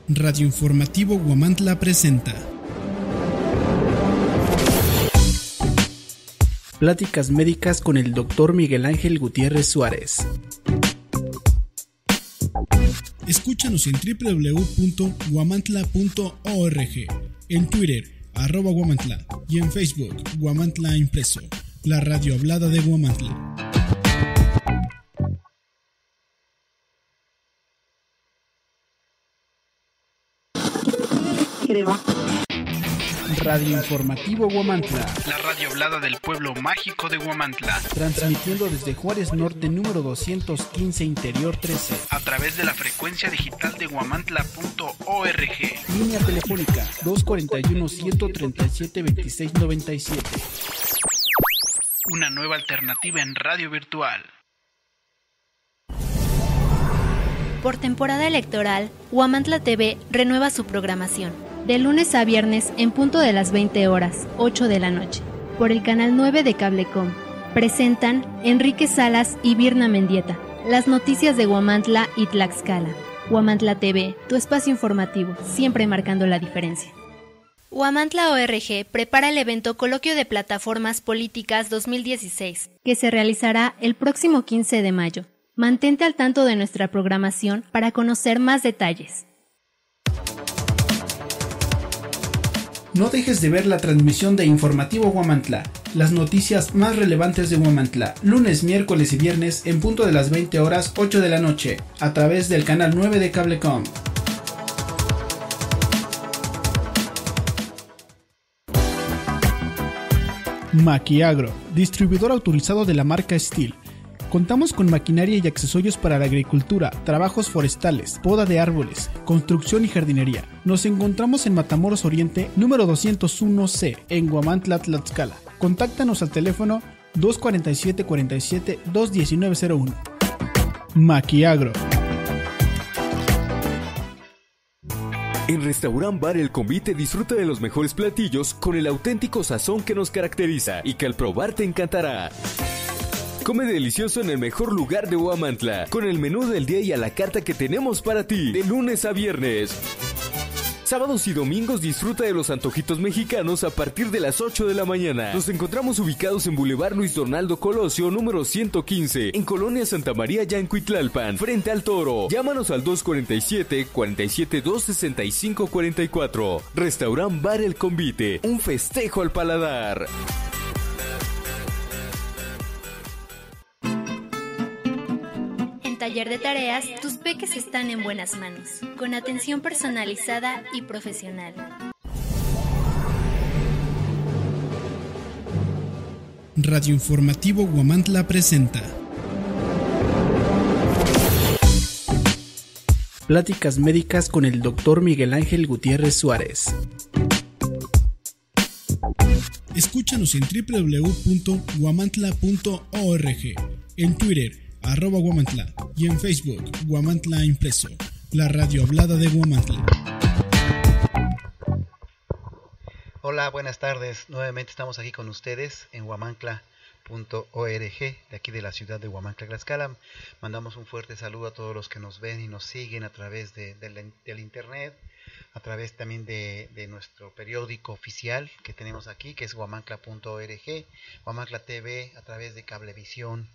Radio Informativo Huamantla presenta Pláticas médicas con el Dr. Miguel Ángel Gutiérrez Suárez. Escúchanos en www.huamantla.org, en Twitter, @Huamantla, y en Facebook, Huamantla Impreso, la radio hablada de Huamantla. Radio Informativo Huamantla, la radio hablada del pueblo mágico de Huamantla, transmitiendo desde Juárez Norte número 215 Interior 13, a través de la frecuencia digital de huamantla.org. Línea telefónica 241-137-2697. Una nueva alternativa en radio virtual. Por temporada electoral, Huamantla TV renueva su programación. De lunes a viernes en punto de las 20 horas, 8 de la noche, por el canal 9 de Cablecom. Presentan Enrique Salas y Virna Mendieta, las noticias de Huamantla y Tlaxcala. Huamantla TV, tu espacio informativo, siempre marcando la diferencia. Huamantla ORG prepara el evento Coloquio de Plataformas Políticas 2016, que se realizará el próximo 15 de mayo. Mantente al tanto de nuestra programación para conocer más detalles. No dejes de ver la transmisión de Informativo Huamantla, las noticias más relevantes de Huamantla, lunes, miércoles y viernes en punto de las 20 horas, 8 de la noche, a través del canal 9 de Cablecom. Maquiagro, distribuidor autorizado de la marca Steel. Contamos con maquinaria y accesorios para la agricultura, trabajos forestales, poda de árboles, construcción y jardinería. Nos encontramos en Matamoros Oriente, número 201C, en Huamantla, Tlaxcala. Contáctanos al teléfono 247-47-21901. Maquiagro. En Restaurant Bar El Convite disfruta de los mejores platillos con el auténtico sazón que nos caracteriza y que al probar te encantará. Come delicioso en el mejor lugar de Huamantla, con el menú del día y a la carta que tenemos para ti, de lunes a viernes. Sábados y domingos disfruta de los antojitos mexicanos a partir de las 8 de la mañana. Nos encontramos ubicados en Boulevard Luis Donaldo Colosio, número 115, en Colonia Santa María, Yancuitlalpan, frente al Toro. Llámanos al 247-47-265-44. Restaurant Bar El Convite, un festejo al paladar. Taller de tareas, tus peques están en buenas manos, con atención personalizada y profesional. Radio Informativo Huamantla presenta Pláticas médicas con el Dr. Miguel Ángel Gutiérrez Suárez. Escúchanos en www.huamantla.org, en Twitter, @Huamantla, y en Facebook, Huamantla Impreso, la radio hablada de Huamantla. Hola, buenas tardes. Nuevamente estamos aquí con ustedes en huamantla.org, de aquí de la ciudad de Huamantla, Tlaxcala. Mandamos un fuerte saludo a todos los que nos ven y nos siguen a través del internet, a través también de nuestro periódico oficial que tenemos aquí, que es huamantla.org, Huamantla TV a través de Cablevisión,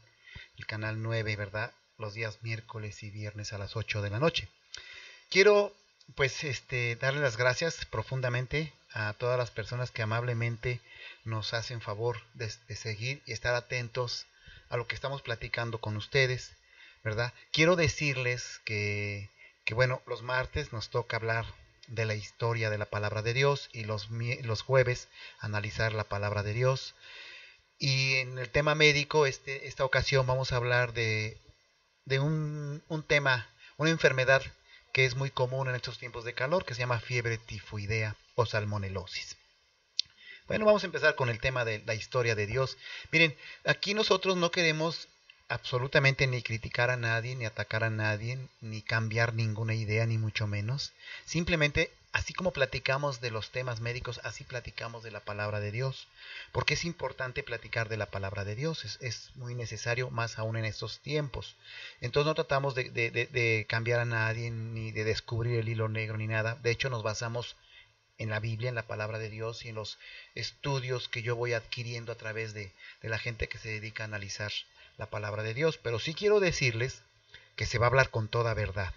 el canal 9, ¿verdad? Los días miércoles y viernes a las 8 de la noche. Quiero, darle las gracias profundamente a todas las personas que amablemente nos hacen favor de seguir y estar atentos a lo que estamos platicando con ustedes, ¿verdad? Quiero decirles que bueno, los martes nos toca hablar de la historia de la palabra de Dios y los jueves analizar la palabra de Dios. Y en el tema médico, esta ocasión vamos a hablar de un tema, una enfermedad que es muy común en estos tiempos de calor, que se llama fiebre tifoidea o salmonelosis. Bueno, vamos a empezar con el tema de la historia de Dios. Miren, aquí nosotros no queremos absolutamente ni criticar a nadie, ni atacar a nadie, ni cambiar ninguna idea, ni mucho menos. Simplemente así como platicamos de los temas médicos, así platicamos de la palabra de Dios, porque es importante platicar de la palabra de Dios, es muy necesario, más aún en estos tiempos. Entonces no tratamos de cambiar a nadie, ni de descubrir el hilo negro, ni nada. De hecho nos basamos en la Biblia, en la palabra de Dios y en los estudios que yo voy adquiriendo a través de la gente que se dedica a analizar la palabra de Dios. Pero sí quiero decirles que se va a hablar con toda verdad.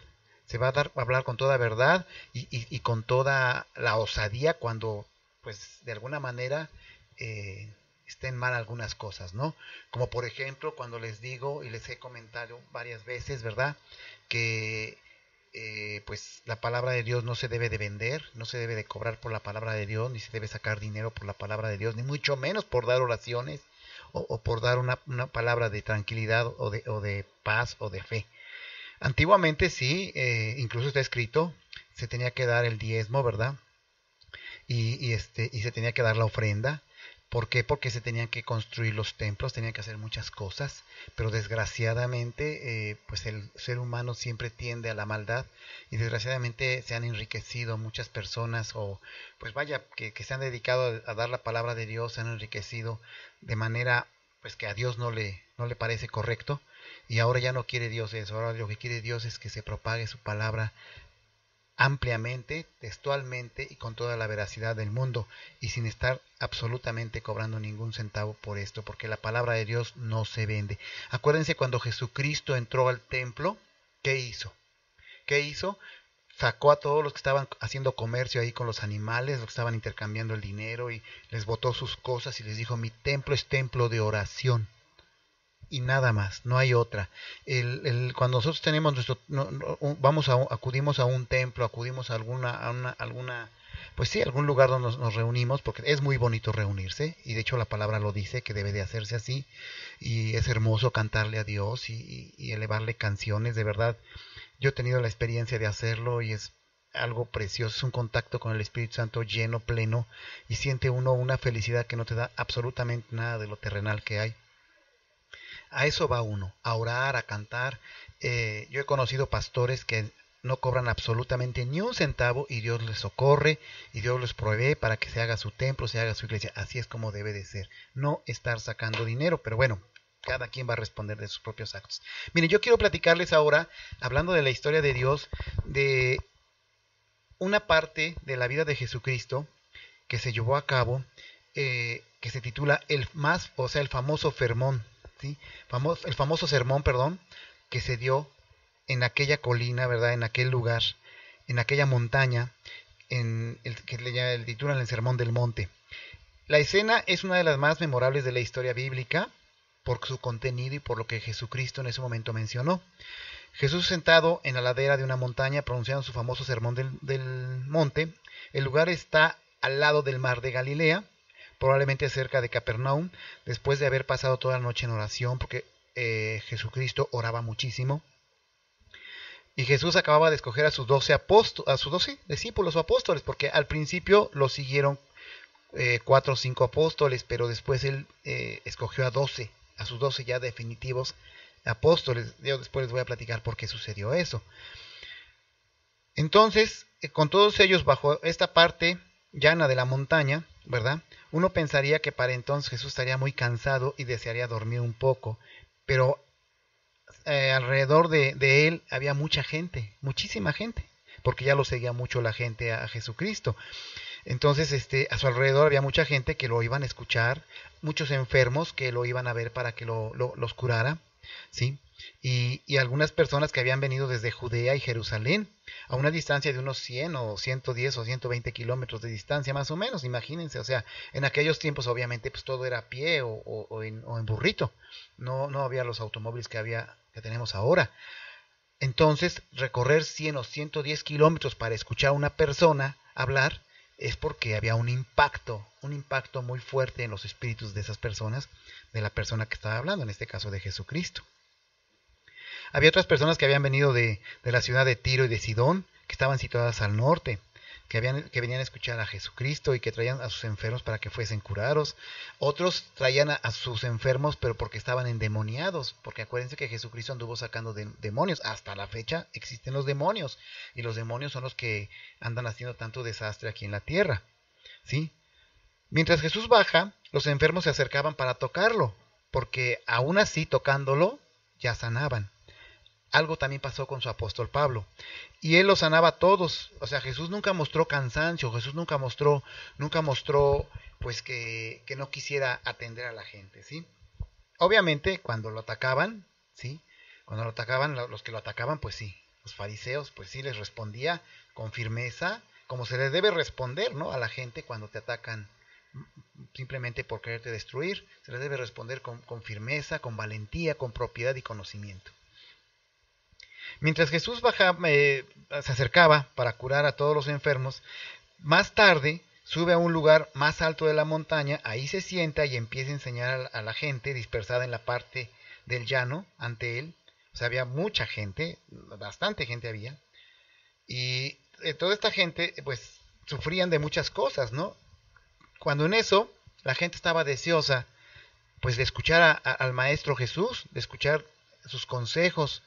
Se va a hablar con toda verdad y con toda la osadía cuando, pues, de alguna manera estén mal algunas cosas, ¿no? Como por ejemplo, cuando les digo y les he comentado varias veces, ¿verdad? Que pues la palabra de Dios no se debe de vender, no se debe de cobrar por la palabra de Dios, ni se debe sacar dinero por la palabra de Dios, ni mucho menos por dar oraciones o por dar una palabra de tranquilidad o de paz o de fe. Antiguamente sí, incluso está escrito, se tenía que dar el diezmo, ¿verdad? Y se tenía que dar la ofrenda. ¿Por qué? Porque se tenían que construir los templos, tenían que hacer muchas cosas, pero desgraciadamente pues el ser humano siempre tiende a la maldad y desgraciadamente se han enriquecido muchas personas o pues vaya, que se han dedicado a dar la palabra de Dios, se han enriquecido de manera pues que a Dios no le parece correcto y ahora ya no quiere Dios eso, ahora lo que quiere Dios es que se propague su palabra ampliamente, textualmente y con toda la veracidad del mundo y sin estar absolutamente cobrando ningún centavo por esto, porque la palabra de Dios no se vende. Acuérdense cuando Jesucristo entró al templo, ¿qué hizo? ¿Qué hizo? Sacó a todos los que estaban haciendo comercio ahí con los animales, los que estaban intercambiando el dinero y les botó sus cosas y les dijo, mi templo es templo de oración. Y nada más, no hay otra. Cuando nosotros tenemos acudimos a un templo, acudimos a alguna, pues sí, algún lugar donde nos reunimos, porque es muy bonito reunirse, y de hecho la palabra lo dice, que debe de hacerse así, y es hermoso cantarle a Dios y elevarle canciones, de verdad. Yo he tenido la experiencia de hacerlo y es algo precioso, es un contacto con el Espíritu Santo lleno, pleno, y siente uno una felicidad que no te da absolutamente nada de lo terrenal que hay. A eso va uno, a orar, a cantar. Yo he conocido pastores que no cobran absolutamente ni un centavo y Dios les socorre y Dios les provee para que se haga su templo, se haga su iglesia. Así es como debe de ser, no estar sacando dinero, pero bueno, cada quien va a responder de sus propios actos. Miren, yo quiero platicarles ahora, hablando de la historia de Dios, de una parte de la vida de Jesucristo que se llevó a cabo, que se titula el famoso sermón. ¿Sí? El famoso sermón, que se dio en aquella colina, ¿verdad? En aquel lugar, en aquella montaña, que le titulan el Sermón del Monte. La escena es una de las más memorables de la historia bíblica por su contenido y por lo que Jesucristo en ese momento mencionó. Jesús sentado en la ladera de una montaña pronunciando su famoso Sermón del Monte. El lugar está al lado del mar de Galilea, probablemente cerca de Capernaum, después de haber pasado toda la noche en oración, porque Jesucristo oraba muchísimo. Y Jesús acababa de escoger a sus 12 discípulos o apóstoles, porque al principio lo siguieron 4 o 5 apóstoles, pero después él escogió a sus 12 ya definitivos apóstoles. Yo después les voy a platicar por qué sucedió eso. Entonces, con todos ellos bajo esta parte llana de la montaña, ¿verdad? Uno pensaría que para entonces Jesús estaría muy cansado y desearía dormir un poco, pero alrededor de él había mucha gente, muchísima gente, porque ya lo seguía mucho la gente a Jesucristo. Entonces, a su alrededor había mucha gente que lo iban a escuchar, muchos enfermos que lo iban a ver para que los curara, ¿sí? Y algunas personas que habían venido desde Judea y Jerusalén, a una distancia de unos 100 o 110 o 120 kilómetros de distancia más o menos, imagínense, o sea, en aquellos tiempos obviamente pues todo era a pie o en burrito, no había los automóviles que tenemos ahora. Entonces, recorrer 100 o 110 kilómetros para escuchar a una persona hablar es porque había un impacto muy fuerte en los espíritus de esas personas, de la persona que estaba hablando, en este caso de Jesucristo. Había otras personas que habían venido de la ciudad de Tiro y de Sidón, que estaban situadas al norte. que venían a escuchar a Jesucristo y que traían a sus enfermos para que fuesen curados. Otros traían a sus enfermos pero porque estaban endemoniados, porque acuérdense que Jesucristo anduvo sacando demonios. Hasta la fecha existen los demonios, y los demonios son los que andan haciendo tanto desastre aquí en la tierra, ¿sí? Mientras Jesús baja, los enfermos se acercaban para tocarlo, porque aún así tocándolo ya sanaban. Algo también pasó con su apóstol Pablo, y él los sanaba a todos. O sea, Jesús nunca mostró cansancio, Jesús nunca mostró pues que no quisiera atender a la gente, ¿sí? Obviamente cuando lo atacaban, ¿sí? Cuando lo atacaban, los que lo atacaban, pues sí, los fariseos, pues sí les respondía con firmeza, como se les debe responder, ¿no? A la gente cuando te atacan simplemente por quererte destruir, se les debe responder con firmeza, con valentía, con propiedad y conocimiento. Mientras Jesús se acercaba para curar a todos los enfermos, más tarde sube a un lugar más alto de la montaña, ahí se sienta y empieza a enseñar a la gente dispersada en la parte del llano ante él. O sea, había mucha gente, bastante gente había, y toda esta gente pues sufrían de muchas cosas, ¿no? Cuando en eso la gente estaba deseosa pues de escuchar al Maestro Jesús, de escuchar sus consejos.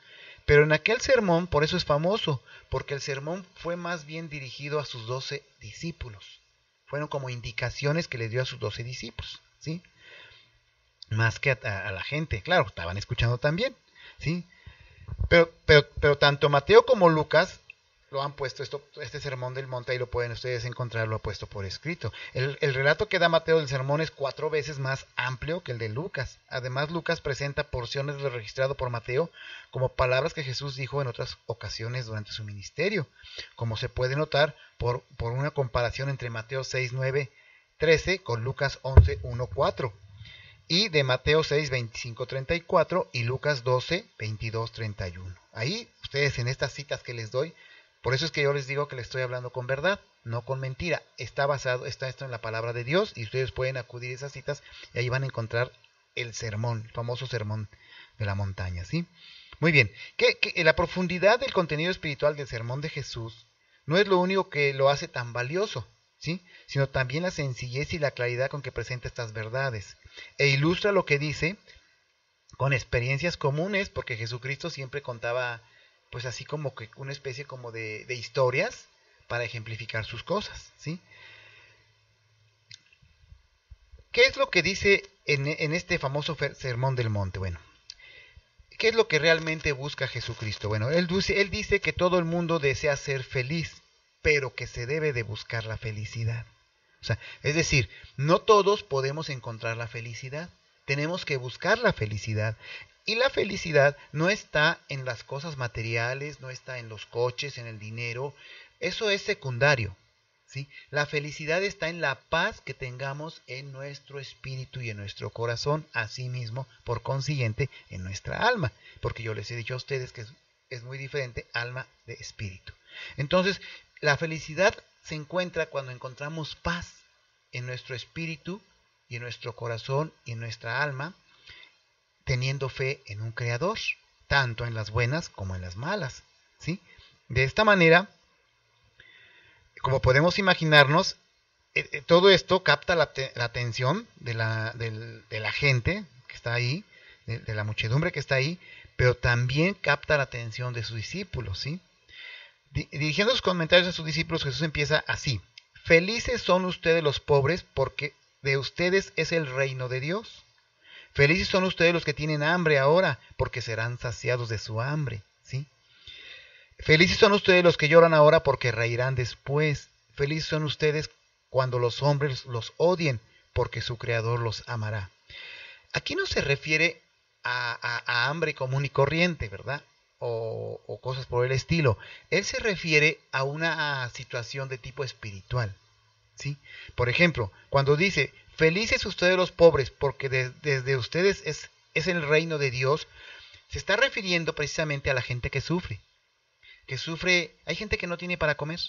Pero en aquel sermón, por eso es famoso, porque el sermón fue más bien dirigido a sus 12 discípulos. Fueron como indicaciones que le dio a sus 12 discípulos, ¿sí? Más que a la gente, claro, estaban escuchando también, ¿sí? Pero tanto Mateo como Lucas lo han puesto, este sermón del monte, ahí lo pueden ustedes encontrar, lo ha puesto por escrito. El relato que da Mateo del sermón es 4 veces más amplio que el de Lucas. Además, Lucas presenta porciones de lo registrado por Mateo como palabras que Jesús dijo en otras ocasiones durante su ministerio, como se puede notar por una comparación entre Mateo 6, 9, 13 con Lucas 11, 1, 4, y de Mateo 6, 25, 34 y Lucas 12, 22, 31. Ahí, ustedes en estas citas que les doy, por eso es que yo les digo que les estoy hablando con verdad, no con mentira. Está esto en la palabra de Dios, y ustedes pueden acudir a esas citas y ahí van a encontrar el sermón, el famoso sermón de la montaña, ¿sí? Muy bien, que la profundidad del contenido espiritual del sermón de Jesús no es lo único que lo hace tan valioso, ¿sí? Sino también la sencillez y la claridad con que presenta estas verdades, e ilustra lo que dice con experiencias comunes, porque Jesucristo siempre contaba pues así como que una especie como de historias para ejemplificar sus cosas, ¿sí? ¿Qué es lo que dice en este famoso sermón del monte? Bueno, ¿qué es lo que realmente busca Jesucristo? Bueno, él dice que todo el mundo desea ser feliz, pero que se debe de buscar la felicidad. O sea, es decir, no todos podemos encontrar la felicidad, tenemos que buscar la felicidad. Y la felicidad no está en las cosas materiales, no está en los coches, en el dinero. Eso es secundario, ¿sí? La felicidad está en la paz que tengamos en nuestro espíritu y en nuestro corazón, asimismo, por consiguiente, en nuestra alma. Porque yo les he dicho a ustedes que es muy diferente alma de espíritu. Entonces, la felicidad se encuentra cuando encontramos paz en nuestro espíritu y en nuestro corazón y en nuestra alma, teniendo fe en un creador, tanto en las buenas como en las malas, ¿sí? De esta manera, como podemos imaginarnos, todo esto capta la atención de la gente que está ahí, de la muchedumbre que está ahí, pero también capta la atención de sus discípulos, ¿sí? Dirigiendo sus comentarios a sus discípulos, Jesús empieza así: felices son ustedes los pobres, porque de ustedes es el reino de Dios. Felices son ustedes los que tienen hambre ahora, porque serán saciados de su hambre, ¿sí? Felices son ustedes los que lloran ahora, porque reirán después. Felices son ustedes cuando los hombres los odien, porque su Creador los amará. Aquí no se refiere a hambre común y corriente, ¿verdad? O cosas por el estilo. Él se refiere a una situación de tipo espiritual, ¿sí? Por ejemplo, cuando dice: felices ustedes los pobres, porque desde ustedes es el reino de Dios, se está refiriendo precisamente a la gente que sufre. Hay gente que no tiene para comer,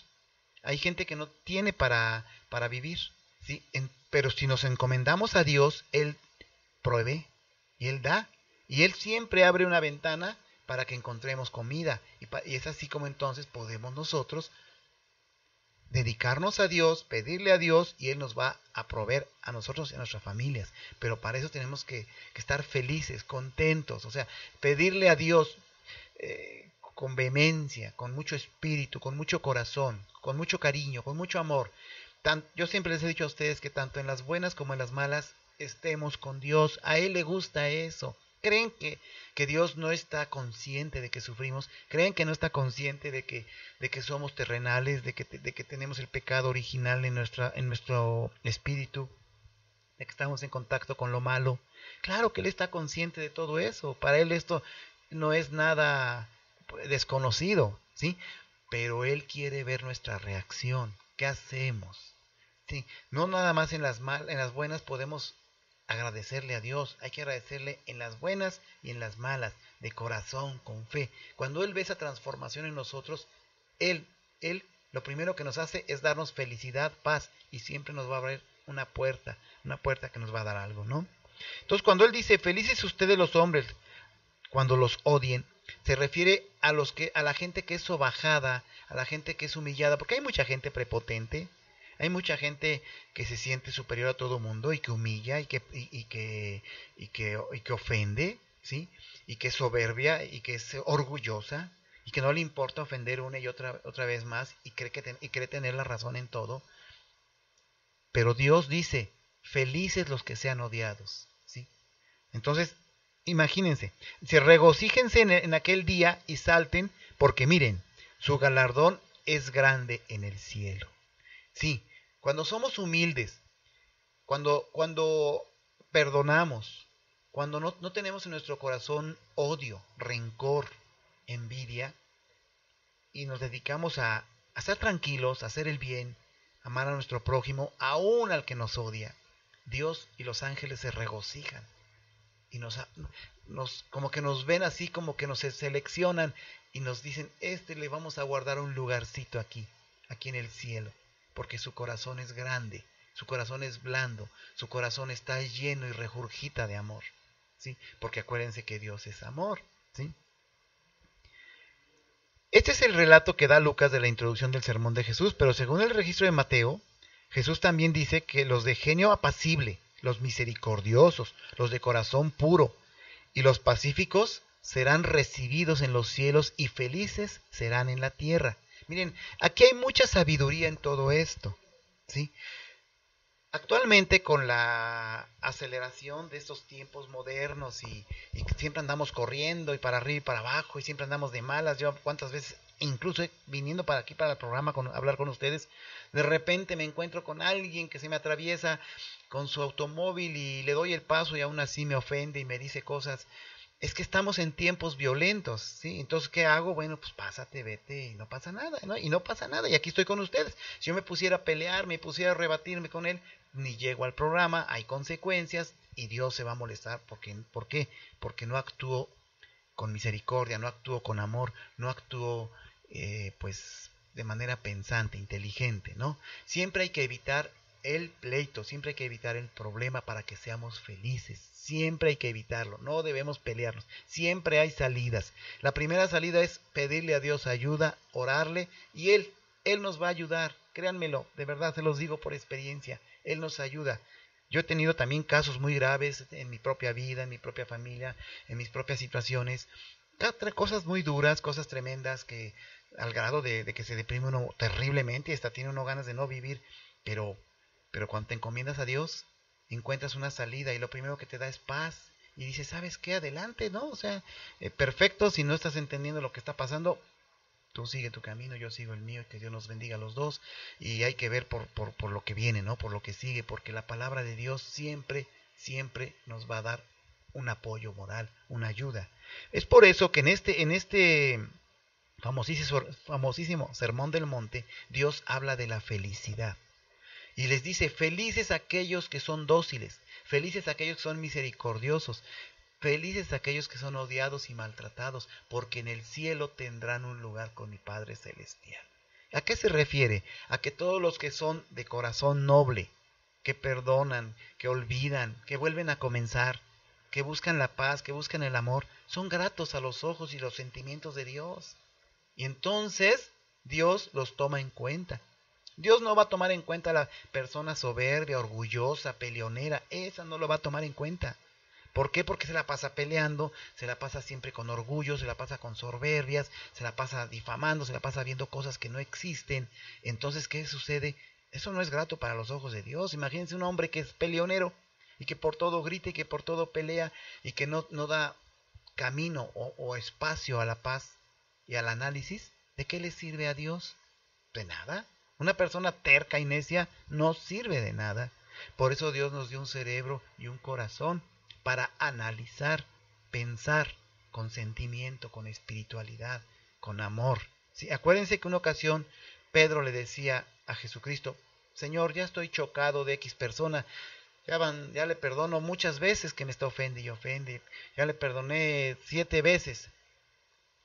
hay gente que no tiene para vivir, ¿sí? Pero si nos encomendamos a Dios, Él provee y Él da, y Él siempre abre una ventana para que encontremos comida, y es así como entonces podemos nosotros dedicarnos a Dios, pedirle a Dios y Él nos va a proveer a nosotros y a nuestras familias. Pero para eso tenemos que estar felices, contentos, o sea, pedirle a Dios con vehemencia, con mucho espíritu, con mucho corazón, con mucho cariño, con mucho amor. Yo siempre les he dicho a ustedes que tanto en las buenas como en las malas estemos con Dios. A Él le gusta eso. ¿Creen que Dios no está consciente de que sufrimos? ¿Creen que no está consciente de que somos terrenales, de que tenemos el pecado original en nuestro espíritu, de que estamos en contacto con lo malo? Claro que Él está consciente de todo eso. Para Él esto no es nada desconocido, ¿sí? Pero Él quiere ver nuestra reacción. ¿Qué hacemos? ¿Sí? No nada más en las buenas podemos agradecerle a Dios, hay que agradecerle en las buenas y en las malas, de corazón, con fe. Cuando Él ve esa transformación en nosotros, Él lo primero que nos hace es darnos felicidad, paz, y siempre nos va a abrir una puerta que nos va a dar algo, ¿no? Entonces cuando Él dice, felices ustedes los hombres, cuando los odien, se refiere a la gente que es sobajada, a la gente que es humillada, porque hay mucha gente prepotente. Hay mucha gente que se siente superior a todo mundo y que humilla y que ofende, ¿sí? Y que es soberbia y que es orgullosa y que no le importa ofender una y otra vez más y cree tener la razón en todo. Pero Dios dice, felices los que sean odiados, ¿sí? Entonces, imagínense, regocíjense en aquel día y salten, porque miren, su galardón es grande en el cielo. Sí, cuando somos humildes, cuando perdonamos, cuando no tenemos en nuestro corazón odio, rencor, envidia, y nos dedicamos a estar tranquilos, a hacer el bien, amar a nuestro prójimo, aún al que nos odia, Dios y los ángeles se regocijan y como que nos ven así, como que nos seleccionan y nos dicen, le vamos a guardar un lugarcito aquí en el cielo. Porque su corazón es grande, su corazón es blando, su corazón está lleno y regurgita de amor, ¿sí? Porque acuérdense que Dios es amor, ¿sí? Este es el relato que da Lucas de la introducción del sermón de Jesús, pero según el registro de Mateo, Jesús también dice que los de genio apacible, los misericordiosos, los de corazón puro y los pacíficos serán recibidos en los cielos y felices serán en la tierra. Miren, aquí hay mucha sabiduría en todo esto, ¿sí? Actualmente con la aceleración de estos tiempos modernos y siempre andamos corriendo y para arriba y para abajo y siempre andamos de malas. Yo cuántas veces, incluso viniendo para aquí para el programa hablar con ustedes, de repente me encuentro con alguien que se me atraviesa con su automóvil y le doy el paso y aún así me ofende y me dice cosas. Es que estamos en tiempos violentos, ¿sí? Entonces, ¿qué hago? Bueno, pues pásate, vete, y no pasa nada, ¿no? Y no pasa nada, y aquí estoy con ustedes. Si yo me pusiera a pelear, me pusiera a rebatirme con él, ni llego al programa, hay consecuencias, y Dios se va a molestar. ¿Por qué? Porque no actúo con misericordia, no actúo con amor, no actúo, pues, de manera pensante, inteligente, ¿no? Siempre hay que evitar el pleito, siempre hay que evitar el problema para que seamos felices. Siempre hay que evitarlo, no debemos pelearnos, siempre hay salidas. La primera salida es pedirle a Dios ayuda, orarle, y Él nos va a ayudar, créanmelo, de verdad se los digo por experiencia, Él nos ayuda. Yo he tenido también casos muy graves en mi propia vida, en mi propia familia, en mis propias situaciones, cosas muy duras, cosas tremendas, que al grado de que se deprime uno terriblemente y hasta tiene uno ganas de no vivir, pero cuando te encomiendas a Dios, encuentras una salida y lo primero que te da es paz y dices, ¿sabes qué? Adelante, ¿no? O sea, perfecto, si no estás entendiendo lo que está pasando, tú sigue tu camino, yo sigo el mío, y que Dios nos bendiga a los dos, y hay que ver por lo que viene, ¿no? Por lo que sigue, porque la palabra de Dios siempre nos va a dar un apoyo moral, una ayuda. Es por eso que en este famosísimo Sermón del Monte, Dios habla de la felicidad. Y les dice, felices aquellos que son dóciles, felices aquellos que son misericordiosos, felices aquellos que son odiados y maltratados, porque en el cielo tendrán un lugar con mi Padre Celestial. ¿A qué se refiere? A que todos los que son de corazón noble, que perdonan, que olvidan, que vuelven a comenzar, que buscan la paz, que buscan el amor, son gratos a los ojos y los sentimientos de Dios. Y entonces Dios los toma en cuenta. Dios no va a tomar en cuenta a la persona soberbia, orgullosa, peleonera. Esa no lo va a tomar en cuenta. ¿Por qué? Porque se la pasa peleando, se la pasa siempre con orgullo, se la pasa con soberbias, se la pasa difamando, se la pasa viendo cosas que no existen. Entonces, ¿qué sucede? Eso no es grato para los ojos de Dios. Imagínense un hombre que es peleonero y que por todo grita y que por todo pelea y que no da camino o espacio a la paz y al análisis. ¿De qué le sirve a Dios? De nada. Una persona terca y necia no sirve de nada. Por eso Dios nos dio un cerebro y un corazón para analizar, pensar con sentimiento, con espiritualidad, con amor. ¿Sí? Acuérdense que una ocasión Pedro le decía a Jesucristo: Señor, ya estoy chocado de X persona, ya le perdono muchas veces que me está ofende y ofende, ya le perdoné 7 veces.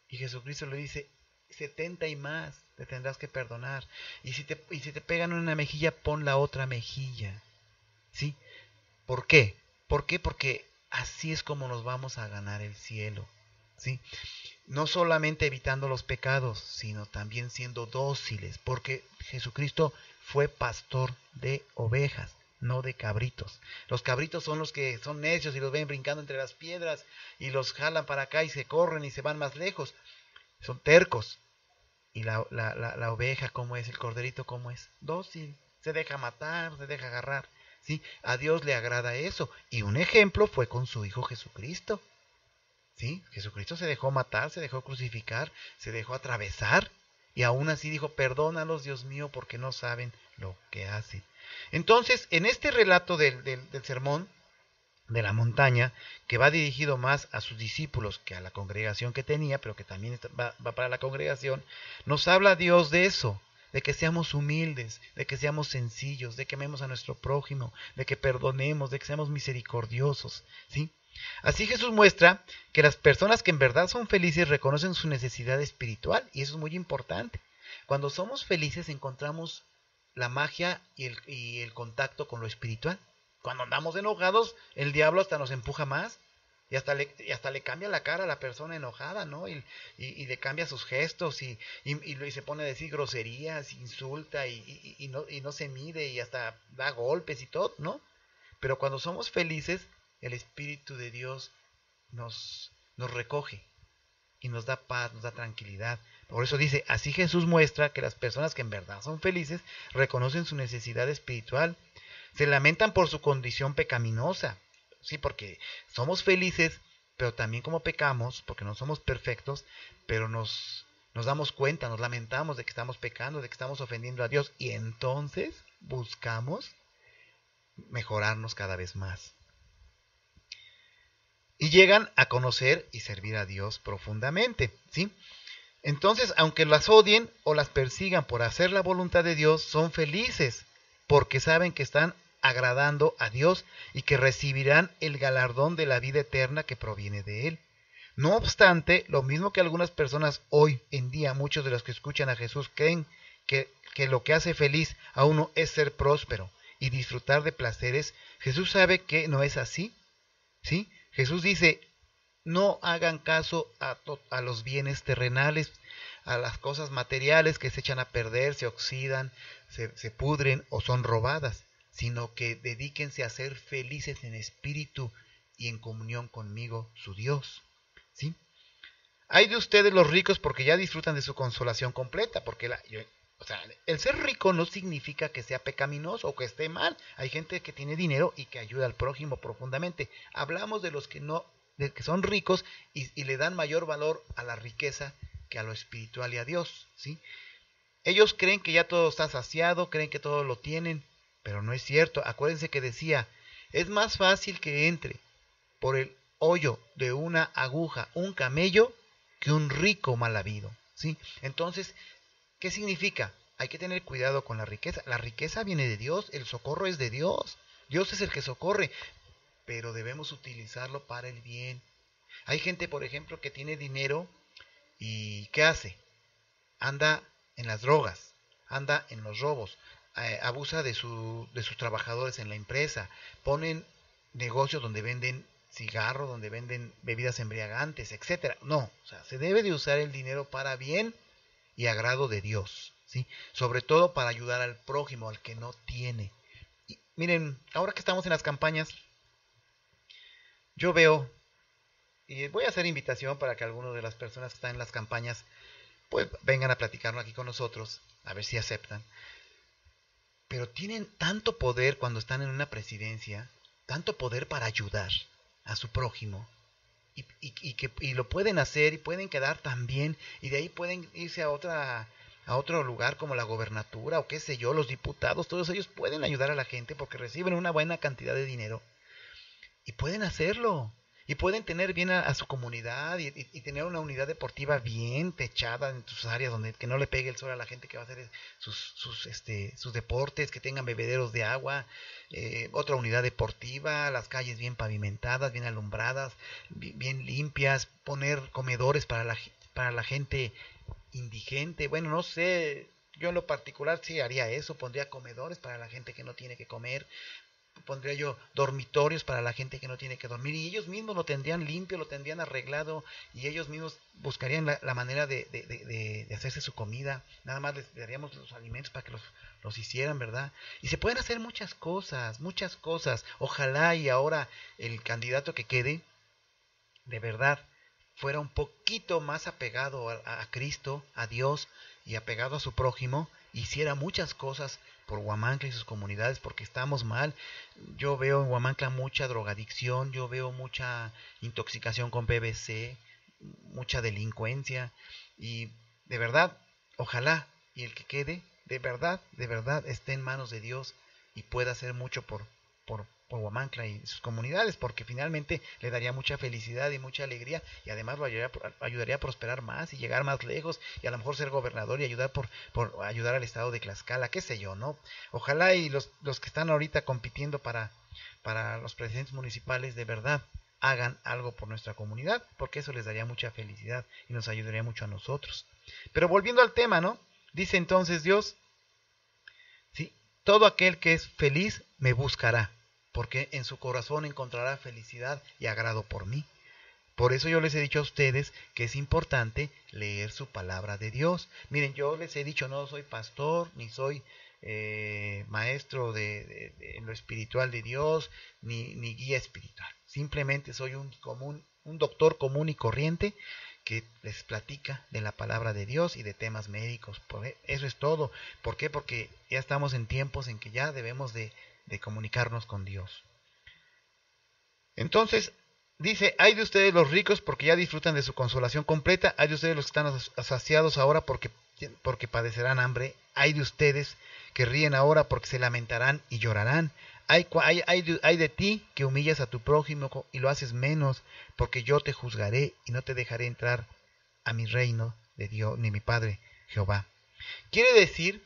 Y Jesucristo le dice: 70 y más te tendrás que perdonar. Y si te pegan en una mejilla, pon la otra mejilla. ¿Sí? ¿Por qué? ¿Por qué? Porque así es como nos vamos a ganar el cielo. ¿Sí? No solamente evitando los pecados, sino también siendo dóciles, porque Jesucristo fue pastor de ovejas, no de cabritos. Los cabritos son los que son necios y los ven brincando entre las piedras y los jalan para acá y se corren y se van más lejos. Son tercos. Y la oveja, ¿cómo es? El corderito, ¿cómo es? Dócil. Se deja matar, se deja agarrar. ¿Sí? A Dios le agrada eso. Y un ejemplo fue con su Hijo Jesucristo. ¿Sí? Jesucristo se dejó matar, se dejó crucificar, se dejó atravesar. Y aún así dijo: perdónalos, Dios mío, porque no saben lo que hacen. Entonces, en este relato del sermón de la montaña, que va dirigido más a sus discípulos que a la congregación que tenía, pero que también va para la congregación, nos habla Dios de eso, de que seamos humildes, de que seamos sencillos, de que amemos a nuestro prójimo, de que perdonemos, de que seamos misericordiosos, ¿sí? Así Jesús muestra que las personas que en verdad son felices reconocen su necesidad espiritual, y eso es muy importante. Cuando somos felices encontramos la magia y el contacto con lo espiritual. Cuando andamos enojados, el diablo hasta nos empuja más y hasta le cambia la cara a la persona enojada, ¿no? Y le cambia sus gestos y se pone a decir groserías, insulta y no se mide y hasta da golpes y todo, ¿no? Pero cuando somos felices, el Espíritu de Dios nos recoge y nos da paz, nos da tranquilidad. Por eso dice: así Jesús muestra que las personas que en verdad son felices reconocen su necesidad espiritual. Se lamentan por su condición pecaminosa, sí, porque somos felices, pero también como pecamos, porque no somos perfectos, pero nos damos cuenta, nos lamentamos de que estamos pecando, de que estamos ofendiendo a Dios, y entonces buscamos mejorarnos cada vez más. Y llegan a conocer y servir a Dios profundamente, ¿sí? Entonces, aunque las odien o las persigan por hacer la voluntad de Dios, son felices, porque saben que están agradando a Dios y que recibirán el galardón de la vida eterna que proviene de Él. No obstante, lo mismo que algunas personas hoy en día, muchos de los que escuchan a Jesús creen que lo que hace feliz a uno es ser próspero y disfrutar de placeres, Jesús sabe que no es así, ¿sí? Jesús dice: no hagan caso a los bienes terrenales, a las cosas materiales que se echan a perder, se oxidan, se pudren o son robadas, sino que dedíquense a ser felices en espíritu y en comunión conmigo, su Dios. ¿Sí? Hay de ustedes los ricos porque ya disfrutan de su consolación completa, porque el ser rico no significa que sea pecaminoso o que esté mal. Hay gente que tiene dinero y que ayuda al prójimo profundamente. Hablamos de los que que son ricos y le dan mayor valor a la riqueza que a lo espiritual y a Dios, ¿sí? Ellos creen que ya todo está saciado, creen que todo lo tienen, pero no es cierto. Acuérdense que decía: es más fácil que entre por el hoyo de una aguja un camello que un rico mal habido, ¿sí? Entonces, ¿qué significa? Hay que tener cuidado con la riqueza. La riqueza viene de Dios, el socorro es de Dios. Dios es el que socorre, pero debemos utilizarlo para el bien. Hay gente, por ejemplo, que tiene dinero y ¿qué hace? Anda en las drogas, anda en los robos, abusa de sus trabajadores en la empresa, ponen negocios donde venden cigarros, donde venden bebidas embriagantes, etcétera. No, o sea, se debe de usar el dinero para bien y agrado de Dios, ¿sí? Sobre todo para ayudar al prójimo, al que no tiene. Y miren, ahora que estamos en las campañas, yo veo, y voy a hacer invitación para que algunas de las personas que están en las campañas, pues vengan a platicarlo aquí con nosotros, a ver si aceptan. Pero tienen tanto poder cuando están en una presidencia, tanto poder para ayudar a su prójimo, y lo pueden hacer y pueden quedar tan bien, y de ahí pueden irse a otro lugar como la gobernatura o qué sé yo, los diputados, todos ellos pueden ayudar a la gente porque reciben una buena cantidad de dinero y pueden hacerlo. Y pueden tener bien a su comunidad y tener una unidad deportiva bien techada en sus áreas donde que no le pegue el sol a la gente que va a hacer sus deportes, que tengan bebederos de agua, otra unidad deportiva, las calles bien pavimentadas, bien alumbradas, bien limpias, poner comedores para la gente indigente. Bueno, no sé, yo en lo particular sí haría eso, pondría comedores para la gente que no tiene que comer. Pondría yo dormitorios para la gente que no tiene que dormir, y ellos mismos lo tendrían limpio, lo tendrían arreglado, y ellos mismos buscarían la manera de hacerse su comida. Nada más les daríamos los alimentos para que los hicieran, ¿verdad? Y se pueden hacer muchas cosas, muchas cosas. Ojalá y ahora el candidato que quede, de verdad, fuera un poquito más apegado a Cristo, a Dios, y apegado a su prójimo, hiciera muchas cosas por Huamantla y sus comunidades, porque estamos mal. Yo veo en Huamantla mucha drogadicción, yo veo mucha intoxicación con PVC, mucha delincuencia, y de verdad, ojalá y el que quede, de verdad, esté en manos de Dios y pueda hacer mucho por Huamantla y sus comunidades, porque finalmente le daría mucha felicidad y mucha alegría, y además lo ayudaría a prosperar más y llegar más lejos, y a lo mejor ser gobernador y ayudar por ayudar al estado de Tlaxcala, qué sé yo, ¿no? Ojalá y los que están ahorita compitiendo para los presidentes municipales de verdad hagan algo por nuestra comunidad, porque eso les daría mucha felicidad y nos ayudaría mucho a nosotros. Pero volviendo al tema, ¿no? Dice entonces Dios, ¿sí? Todo aquel que es feliz me buscará, porque en su corazón encontrará felicidad y agrado por mí. Por eso yo les he dicho a ustedes que es importante leer su palabra de Dios. Miren, yo les he dicho, no soy pastor, ni soy maestro en lo espiritual de Dios, ni guía espiritual. Simplemente soy un doctor común y corriente que les platica de la palabra de Dios y de temas médicos. Eso es todo. ¿Por qué? Porque ya estamos en tiempos en que ya debemos de comunicarnos con Dios. Entonces, dice, hay de ustedes los ricos porque ya disfrutan de su consolación completa, hay de ustedes los que están saciados ahora porque padecerán hambre, hay de ustedes que ríen ahora porque se lamentarán y llorarán, hay de ti que humillas a tu prójimo y lo haces menos, porque yo te juzgaré y no te dejaré entrar a mi reino de Dios, ni mi Padre Jehová. Quiere decir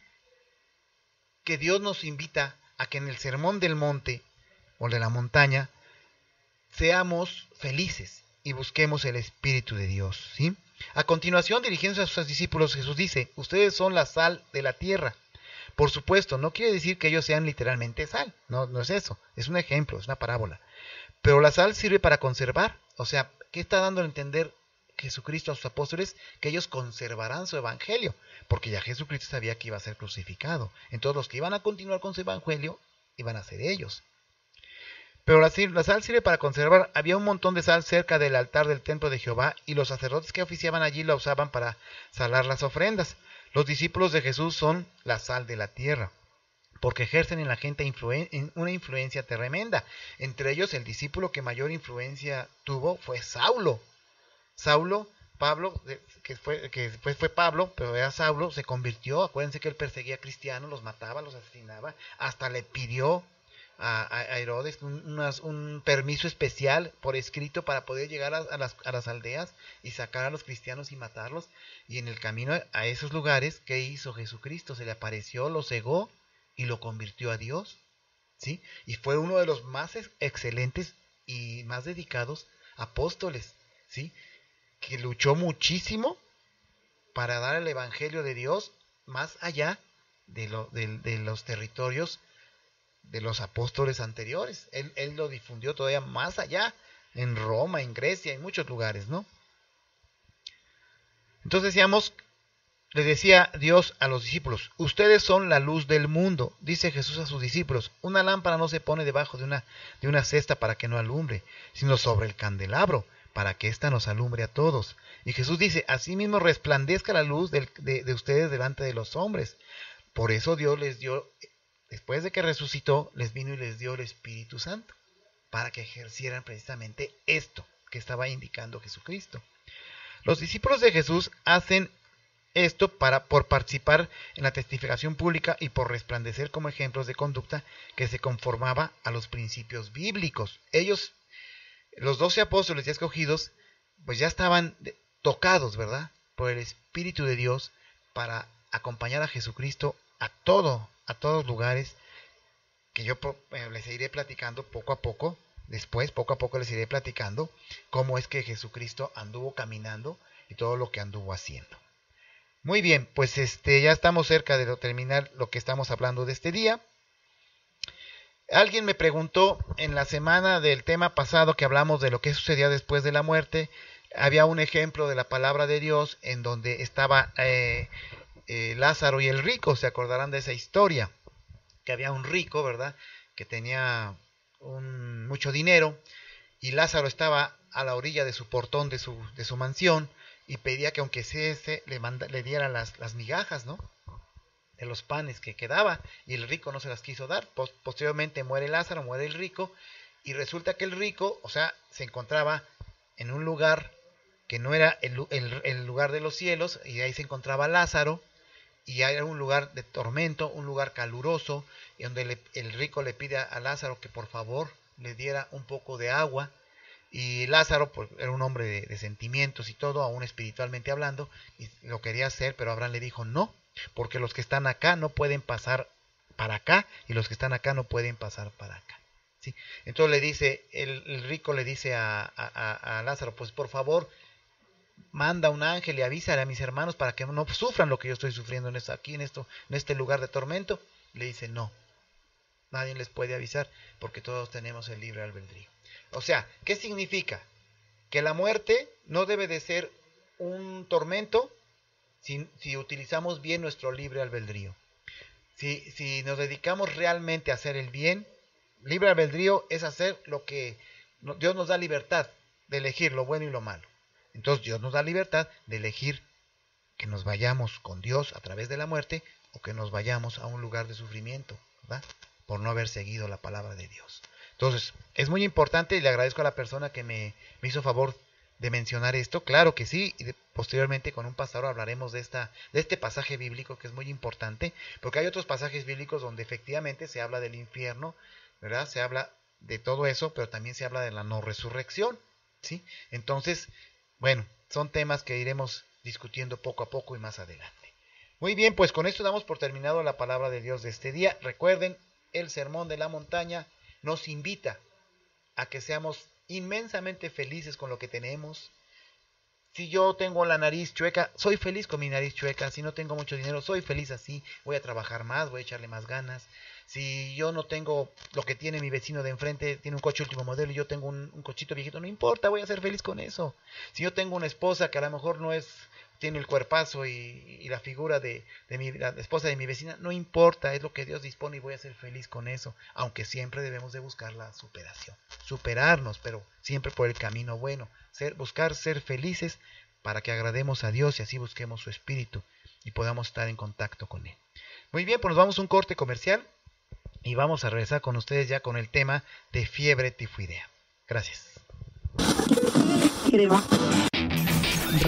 que Dios nos invita a que en el sermón del monte o de la montaña seamos felices y busquemos el Espíritu de Dios, ¿sí? A continuación, dirigiéndose a sus discípulos, Jesús dice, ustedes son la sal de la tierra. Por supuesto, no quiere decir que ellos sean literalmente sal, no es eso, es un ejemplo, es una parábola. Pero la sal sirve para conservar, o sea, ¿qué está dando a entender Jesucristo a sus apóstoles? Que ellos conservarán su evangelio, porque ya Jesucristo sabía que iba a ser crucificado. Entonces los que iban a continuar con su evangelio iban a ser ellos. Pero la sal sirve para conservar. Había un montón de sal cerca del altar del templo de Jehová, y los sacerdotes que oficiaban allí la usaban para salar las ofrendas. Los discípulos de Jesús son la sal de la tierra, porque ejercen en la gente una influencia tremenda. Entre ellos, el discípulo que mayor influencia tuvo fue Saulo. Pablo, que después fue Pablo, pero era Saulo, se convirtió. Acuérdense que él perseguía a cristianos, los mataba, los asesinaba, hasta le pidió a Herodes un permiso especial por escrito para poder llegar a las aldeas y sacar a los cristianos y matarlos. Y en el camino a esos lugares, ¿qué hizo Jesucristo? Se le apareció, lo cegó y lo convirtió a Dios, ¿sí? Y fue uno de los más excelentes y más dedicados apóstoles, ¿sí? Que luchó muchísimo para dar el evangelio de Dios más allá de los territorios de los apóstoles anteriores. Él lo difundió todavía más allá, en Roma, en Grecia, en muchos lugares, ¿no? Entonces decíamos le decía Dios a los discípulos, ustedes son la luz del mundo. Dice Jesús a sus discípulos, una lámpara no se pone debajo de una cesta para que no alumbre, sino sobre el candelabro, para que ésta nos alumbre a todos. Y Jesús dice, asimismo resplandezca la luz de ustedes delante de los hombres. Por eso Dios les dio, después de que resucitó, les vino y les dio el Espíritu Santo, para que ejercieran precisamente esto que estaba indicando Jesucristo. Los discípulos de Jesús hacen esto por participar en la testificación pública y por resplandecer como ejemplos de conducta que se conformaba a los principios bíblicos. Ellos, los 12 apóstoles ya escogidos, pues ya estaban tocados, ¿verdad?, por el Espíritu de Dios para acompañar a Jesucristo a todos lugares, que yo les iré platicando poco a poco. Después, poco a poco les iré platicando cómo es que Jesucristo anduvo caminando y todo lo que anduvo haciendo. Muy bien, pues ya estamos cerca de terminar lo que estamos hablando de este día. Alguien me preguntó en la semana del tema pasado que hablamos de lo que sucedía después de la muerte. Había un ejemplo de la palabra de Dios en donde estaba Lázaro y el rico. Se acordarán de esa historia, que había un rico, ¿verdad?, que tenía mucho dinero, y Lázaro estaba a la orilla de su portón de su mansión, y pedía que aunque le diera las migajas, ¿no?, de los panes que quedaba, y el rico no se las quiso dar. Posteriormente muere Lázaro, muere el rico, y resulta que el rico, se encontraba en un lugar que no era el lugar de los cielos, y ahí se encontraba Lázaro, y era un lugar de tormento, un lugar caluroso, y donde el rico le pide a Lázaro que por favor le diera un poco de agua. Y Lázaro, pues, era un hombre de sentimientos y todo, aún espiritualmente hablando, y lo quería hacer, pero Abraham le dijo no, porque los que están acá no pueden pasar para acá, y los que están acá no pueden pasar para acá, ¿sí? Entonces le dice, el rico le dice a Lázaro, pues por favor, manda un ángel y avísale a mis hermanos para que no sufran lo que yo estoy sufriendo en este lugar de tormento. Le dice, no, nadie les puede avisar, porque todos tenemos el libre albedrío. O sea, ¿qué significa? Que la muerte no debe de ser un tormento si utilizamos bien nuestro libre albedrío. Si nos dedicamos realmente a hacer el bien, libre albedrío es hacer lo que Dios nos da libertad de elegir lo bueno y lo malo. Entonces Dios nos da libertad de elegir que nos vayamos con Dios a través de la muerte o que nos vayamos a un lugar de sufrimiento, ¿verdad?, por no haber seguido la palabra de Dios. Entonces, es muy importante, y le agradezco a la persona que me hizo favor de mencionar esto. Claro que sí, y posteriormente con un pastor hablaremos de este pasaje bíblico, que es muy importante, porque hay otros pasajes bíblicos donde efectivamente se habla del infierno, ¿verdad? Se habla de todo eso, pero también se habla de la no resurrección, ¿sí? Entonces, bueno, son temas que iremos discutiendo poco a poco y más adelante. Muy bien, pues con esto damos por terminado la palabra de Dios de este día. Recuerden, el Sermón de la Montaña nos invita a que seamos inmensamente felices con lo que tenemos. Si yo tengo la nariz chueca, soy feliz con mi nariz chueca. Si no tengo mucho dinero, soy feliz así. Voy a trabajar más, voy a echarle más ganas. Si yo no tengo lo que tiene mi vecino de enfrente, tiene un coche último modelo y yo tengo un cochito viejito, no importa, voy a ser feliz con eso. Si yo tengo una esposa que a lo mejor tiene el cuerpazo y la figura de la esposa de mi vecina, no importa, es lo que Dios dispone y voy a ser feliz con eso, aunque siempre debemos de buscar la superación, superarnos, pero siempre por el camino bueno, buscar ser felices para que agrademos a Dios y así busquemos su espíritu y podamos estar en contacto con Él. Muy bien, pues nos vamos a un corte comercial y vamos a regresar con ustedes ya con el tema de fiebre tifoidea. Gracias.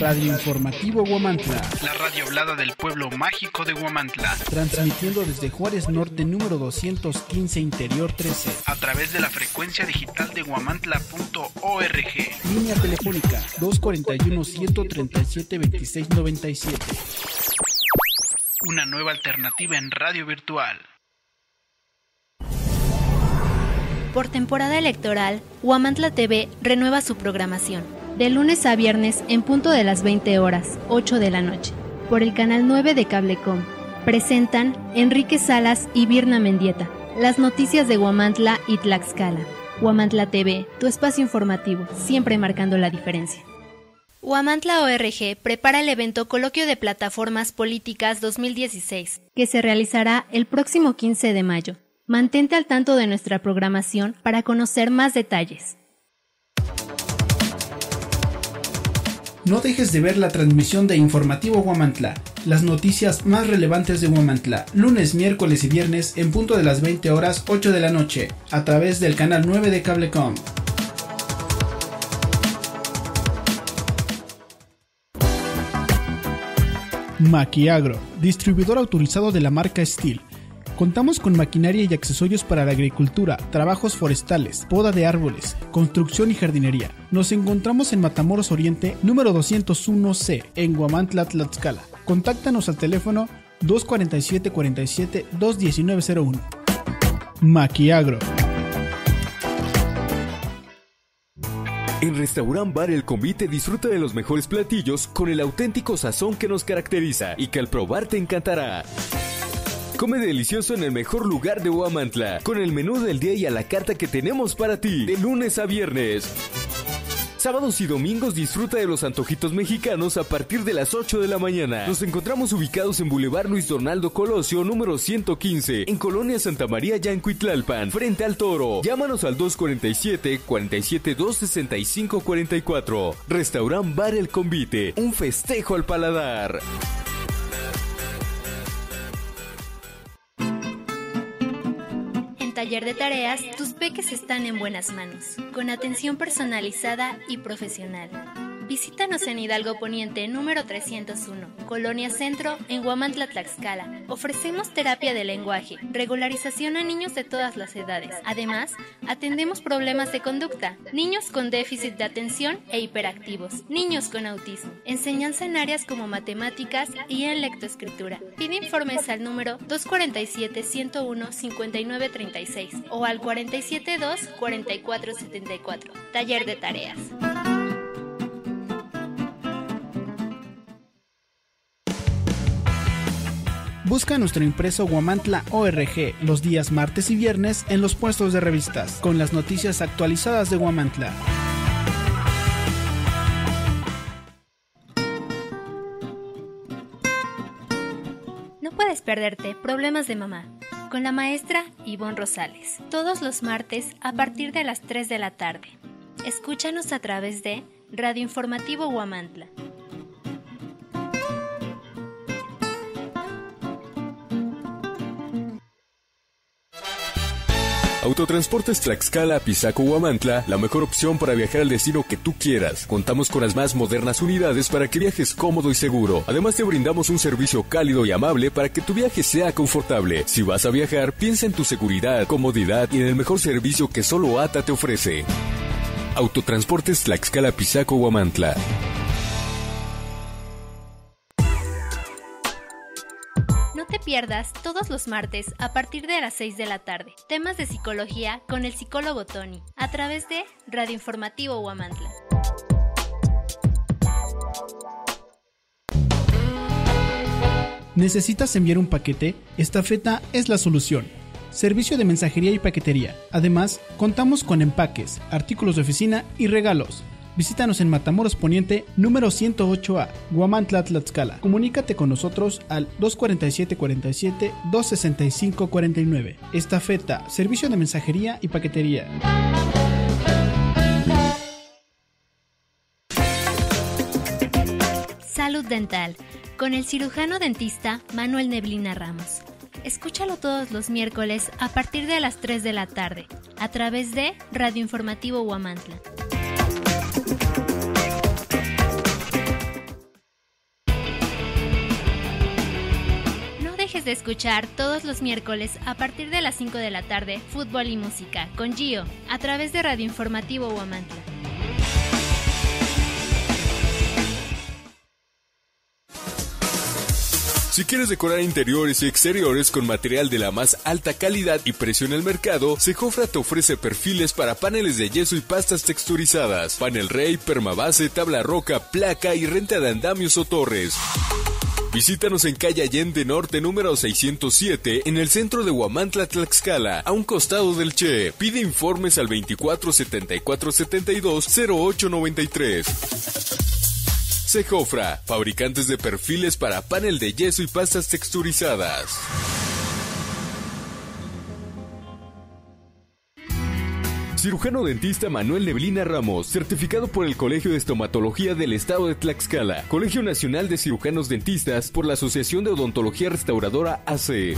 Radio Informativo Huamantla. La radio hablada del pueblo mágico de Huamantla. Transmitiendo desde Juárez Norte, número 215, Interior 13. A través de la frecuencia digital de huamantla.org. Línea telefónica 241-137-2697. Una nueva alternativa en radio virtual. Por temporada electoral, Huamantla TV renueva su programación. De lunes a viernes en punto de las 20 horas, 8 de la noche, por el canal 9 de Cablecom. Presentan Enrique Salas y Virna Mendieta, las noticias de Huamantla y Tlaxcala. Huamantla TV, tu espacio informativo, siempre marcando la diferencia. Huamantla ORG prepara el evento Coloquio de Plataformas Políticas 2016, que se realizará el próximo 15 de mayo. Mantente al tanto de nuestra programación para conocer más detalles. No dejes de ver la transmisión de Informativo Huamantla, las noticias más relevantes de Huamantla, lunes, miércoles y viernes en punto de las 20 horas 8 de la noche, a través del canal 9 de Cablecom. Maquiagro, distribuidor autorizado de la marca Steel. Contamos con maquinaria y accesorios para la agricultura, trabajos forestales, poda de árboles, construcción y jardinería. Nos encontramos en Matamoros Oriente, número 201C, en Huamantla, Tlaxcala. Contáctanos al teléfono 247-47-21901. Maquiagro. En Restaurant Bar El Convite disfruta de los mejores platillos con el auténtico sazón que nos caracteriza y que al probar te encantará. Come delicioso en el mejor lugar de Huamantla, con el menú del día y a la carta que tenemos para ti, de lunes a viernes. Sábados y domingos disfruta de los antojitos mexicanos a partir de las 8 de la mañana. Nos encontramos ubicados en Boulevard Luis Donaldo Colosio, número 115, en Colonia Santa María, Yancuitlalpan, frente al Toro. Llámanos al 247-47-265-44. Restaurant Bar El Convite, un festejo al paladar. Taller de tareas, tus peques están en buenas manos, con atención personalizada y profesional. Visítanos en Hidalgo Poniente, número 301, Colonia Centro, en Huamantla, Tlaxcala. Ofrecemos terapia de lenguaje, regularización a niños de todas las edades. Además, atendemos problemas de conducta, niños con déficit de atención e hiperactivos, niños con autismo, enseñanza en áreas como matemáticas y en lectoescritura. Pide informes al número 247-101-5936 o al 472-4474. Taller de tareas. Busca nuestro impreso Huamantla ORG los días martes y viernes en los puestos de revistas, con las noticias actualizadas de Huamantla. No puedes perderte Problemas de Mamá, con la maestra Ivonne Rosales, todos los martes a partir de las 3 de la tarde. Escúchanos a través de Radio Informativo Huamantla. Autotransportes Tlaxcala, Pisaco, Huamantla, la mejor opción para viajar al destino que tú quieras. Contamos con las más modernas unidades para que viajes cómodo y seguro. Además te brindamos un servicio cálido y amable para que tu viaje sea confortable. Si vas a viajar, piensa en tu seguridad, comodidad y en el mejor servicio que solo ATA te ofrece. Autotransportes Tlaxcala, Pisaco, Huamantla. No te pierdas todos los martes a partir de las 6 de la tarde temas de psicología con el psicólogo Tony a través de Radio Informativo Huamantla. ¿Necesitas enviar un paquete? Estafeta es la solución. Servicio de mensajería y paquetería. Además, contamos con empaques, artículos de oficina y regalos. Visítanos en Matamoros Poniente, número 108A, Huamantla, Tlaxcala. Comunícate con nosotros al 247-47-265-49. Estafeta, servicio de mensajería y paquetería. Salud Dental, con el cirujano dentista Manuel Neblina Ramos. Escúchalo todos los miércoles a partir de las 3 de la tarde, a través de Radio Informativo Huamantla. No dejes de escuchar todos los miércoles a partir de las 5 de la tarde Fútbol y Música con Gio a través de Radio Informativo Huamantla. Si quieres decorar interiores y exteriores con material de la más alta calidad y precio en el mercado, Sejofra te ofrece perfiles para paneles de yeso y pastas texturizadas, panel rey, permabase, tabla roca, placa y renta de andamios o torres. Visítanos en calle Allende Norte número 607 en el centro de Huamantla, Tlaxcala, a un costado del Che. Pide informes al 24 74 72 08 93. Cejofra, fabricantes de perfiles para panel de yeso y pastas texturizadas. Cirujano dentista Manuel Neblina Ramos, certificado por el Colegio de Estomatología del Estado de Tlaxcala, Colegio Nacional de Cirujanos Dentistas por la Asociación de Odontología Restauradora ACE.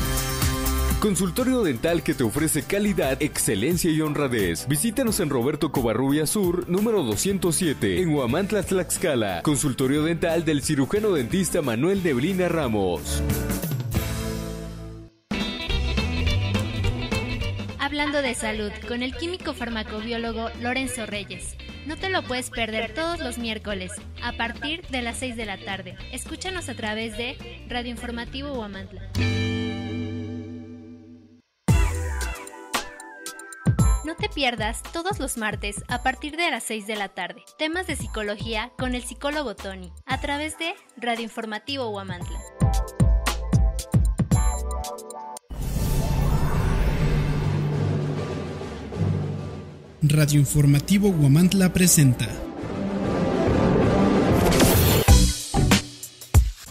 Consultorio dental que te ofrece calidad, excelencia y honradez. Visítanos en Roberto Covarrubias Sur, número 207, en Huamantla, Tlaxcala. Consultorio dental del cirujano dentista Manuel Neblina Ramos. Hablando de salud, con el químico farmacobiólogo Lorenzo Reyes. No te lo puedes perder todos los miércoles, a partir de las 6 de la tarde. Escúchanos a través de Radio Informativo Huamantla. No te pierdas todos los martes a partir de las 6 de la tarde. Temas de psicología con el psicólogo Tony, a través de Radio Informativo Huamantla. Radio Informativo Huamantla presenta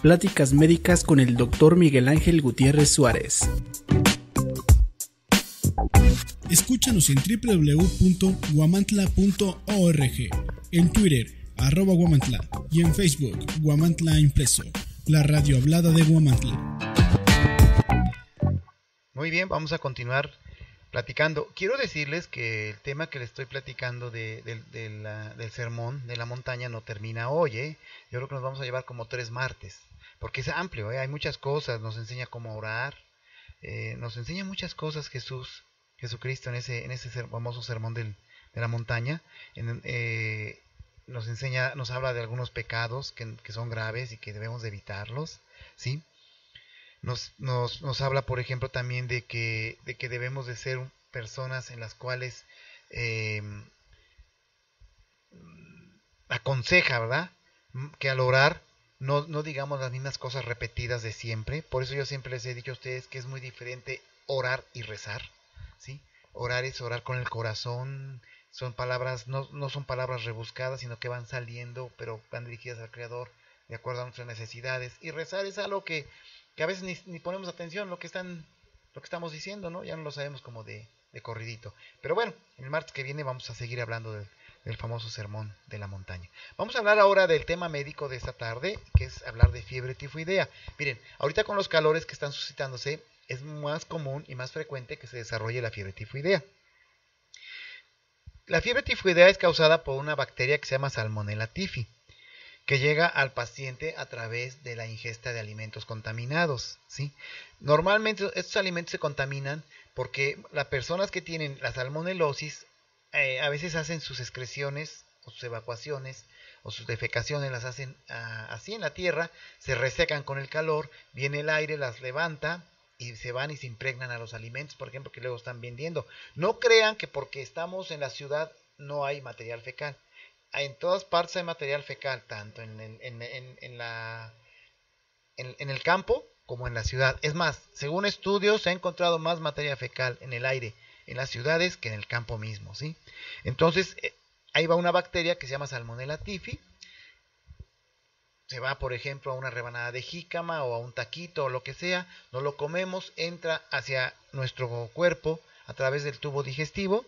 Pláticas médicas con el Dr. Miguel Ángel Gutiérrez Suárez. Escúchanos en www.huamantla.org, en Twitter, @Huamantla, y en Facebook, Huamantla Impreso, la radio hablada de Huamantla. Muy bien, vamos a continuar platicando. Quiero decirles que el tema que les estoy platicando del sermón de la montaña no termina hoy, ¿eh? Yo creo que nos vamos a llevar como 3 martes, porque es amplio, ¿eh? Hay muchas cosas, nos enseña cómo orar, nos enseña muchas cosas Jesucristo en ese famoso sermón de la montaña. Nos habla de algunos pecados que son graves y que debemos de evitarlos, ¿sí? Nos habla, por ejemplo, también de que debemos de ser personas en las cuales aconseja, ¿verdad? Que al orar no digamos las mismas cosas repetidas de siempre. Por eso yo siempre les he dicho a ustedes que es muy diferente orar y rezar, ¿sí? Orar es orar con el corazón, son palabras, no son palabras rebuscadas, sino que van saliendo, pero van dirigidas al Creador de acuerdo a nuestras necesidades. Y rezar es algo que a veces ni ponemos atención lo que estamos diciendo, ¿no? Ya no lo sabemos como de corridito. Pero bueno, el martes que viene vamos a seguir hablando del famoso sermón de la montaña. Vamos a hablar ahora del tema médico de esta tarde, que es hablar de fiebre tifoidea. Miren, ahorita con los calores que están suscitándose, es más común y más frecuente que se desarrolle la fiebre tifoidea. La fiebre tifoidea es causada por una bacteria que se llama Salmonella typhi, que llega al paciente a través de la ingesta de alimentos contaminados, ¿sí? Normalmente estos alimentos se contaminan porque las personas que tienen la salmonelosis a veces hacen sus excreciones o sus evacuaciones o sus defecaciones, las hacen así en la tierra, se resecan con el calor, viene el aire, las levanta y se van y se impregnan a los alimentos, por ejemplo, que luego están vendiendo. No crean que porque estamos en la ciudad no hay material fecal. En todas partes hay material fecal, tanto en el campo como en la ciudad. Es más, según estudios se ha encontrado más material fecal en el aire en las ciudades que en el campo mismo, ¿sí? Entonces, ahí va una bacteria que se llama Salmonella typhi. Se va, por ejemplo, a una rebanada de jícama o a un taquito o lo que sea, no lo comemos, entra hacia nuestro cuerpo a través del tubo digestivo